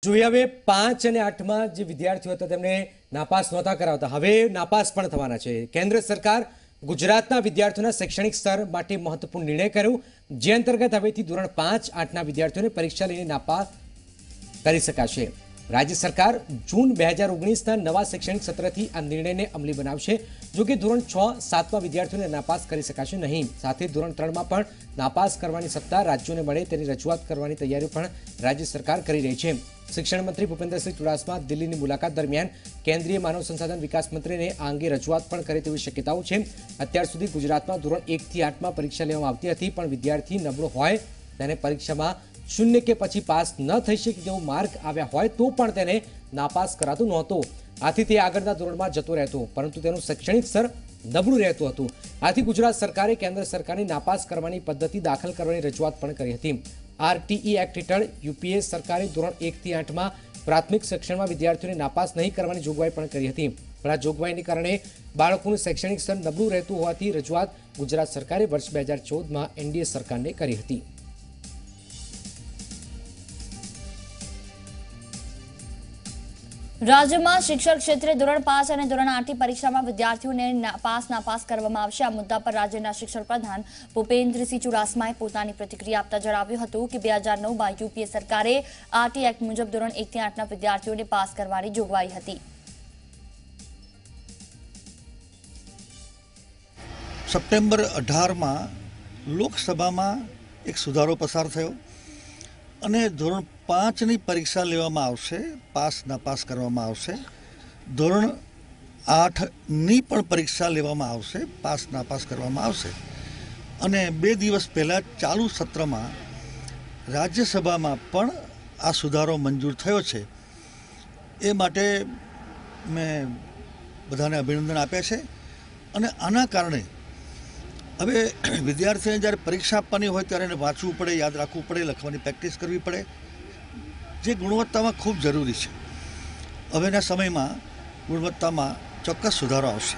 જોઈએ હવે 5 અને 8માં જે વિદ્યાર્થીઓ હતા તેમને નાપાસ નહોતા કરાવતા, હવે નાપાસ પણ થવાના છે। કેન્દ્ર સરકાર ગુજરાતના વિદ્યાર્થીઓના શૈક્ષણિક સ્તર માટે મહત્વપૂર્ણ નિર્ણય કર્યો, જે અંતર્ગત હવેથી ધોરણ 5, 8ના વિદ્યાર્થીઓને પરીક્ષા લઈને નાપાસ કરી શકાશે। રાજ્ય સરકાર જૂન 2019ના નવા શૈક્ષણિક સત્રથી આ નિર્ણયને અમલી બનાવશે। જો કે ધોરણ 6, 7માં વિદ્યાર્થીઓને નાપાસ કરી શકાશે નહીં। સાથે ધોરણ 3માં પણ નાપાસ કરવાની સત્તા રાજ્યોને મળે તેની રજૂઆત કરવાની તૈયારીઓ પણ રાજ્ય સરકાર કરી રહી છે। શિક્ષણ મંત્રી ભૂપેન્દ્રસિંહ ચુડાસમા દિલ્હીની મુલાકાત દરમિયાન કેન્દ્રીય માનવ સંસાધન વિકાસ મંત્રીને આ અંગે રજૂઆત પણ કરે તેવી શક્યતાઓ છે। અત્યાર સુધી ગુજરાતમાં ધોરણ 1થી 8માં પરીક્ષા લેવામાં આવતી હતી, પણ વિદ્યાર્થી નબળો હોય તેને પરીક્ષામાં 0 કે પછી પાસ ન થઈ શકે તેવો માર્ક આવ્યા હોય તો પણ તેને નાપાસ કરાતો નહોતો। આથી તે આગળના ધોરણમાં જતો રહેતો, પરંતુ તેનું શૈક્ષણિક સ્તર નબળું રહેતું હતું। આથી ગુજરાત સરકારે કેન્દ્ર સરકારની નાપાસ કરવાની પદ્ધતિ દાખલ કરવાની રજૂઆત પણ કરી હતી। આરટીઈ એક્ટ હેઠળ યુપીએ સરકારે ધોરણ 1થી 8માં પ્રાથમિક શિક્ષણમાં વિદ્યાર્થીઓને નાપાસ નહીં કરવાની જોગવાઈ પણ કરી હતી, પણ આ જોગવાઈને કારણે બાળકોનું શૈક્ષણિક સ્તર નબળું રહેતું હોવાથી રજૂઆત ગુજરાત સરકારે વર્ષ 2014માં એનડીએ સરકારને કરી હતી। राज्य में शिक्षण क्षेत्र धोरण 5 और धोरण 8 की परीक्षा में विद्यार्थियों ने नापास करवामां आवशे। आ मुद्दा पर राज्य शिक्षण प्रधान भूपेन्द्रसिंह चुडासमाए पोतानी प्रतिक्रिया आपता जणाव्युं हतुं कि 2009 में यूपीए सरकारे आरटी एक्ट मुजब धोरण 1 થી 8 विद्यार्थियों ने पास करवानी जोगवाई हती। सप्टेम्बर 18 में लोकसभा में एक सुधारो पसार थयो અને ધોરણ 5ની પરીક્ષા લેવામાં આવશે, પાસ નાપાસ કરવામાં આવશે। ધોરણ 8ની પણ પરીક્ષા લેવામાં આવશે, પાસ નાપાસ કરવામાં આવશે। અને 2 દિવસ પહેલાં ચાલુ સત્રમાં રાજ્યસભામાં પણ આ સુધારો મંજૂર થયો છે। એ માટે મેં બધાને અભિનંદન આપ્યા છે। અને આના કારણે હવે વિદ્યાર્થીઓને જ્યારે પરીક્ષા આપવાની હોય ત્યારે એને વાંચવું પડે, યાદ રાખવું પડે, લખવાની પ્રેક્ટિસ કરવી પડે, જે ગુણવત્તામાં ખૂબ જરૂરી છે। હવેના સમયમાં ગુણવત્તામાં ચોક્કસ સુધારો આવશે।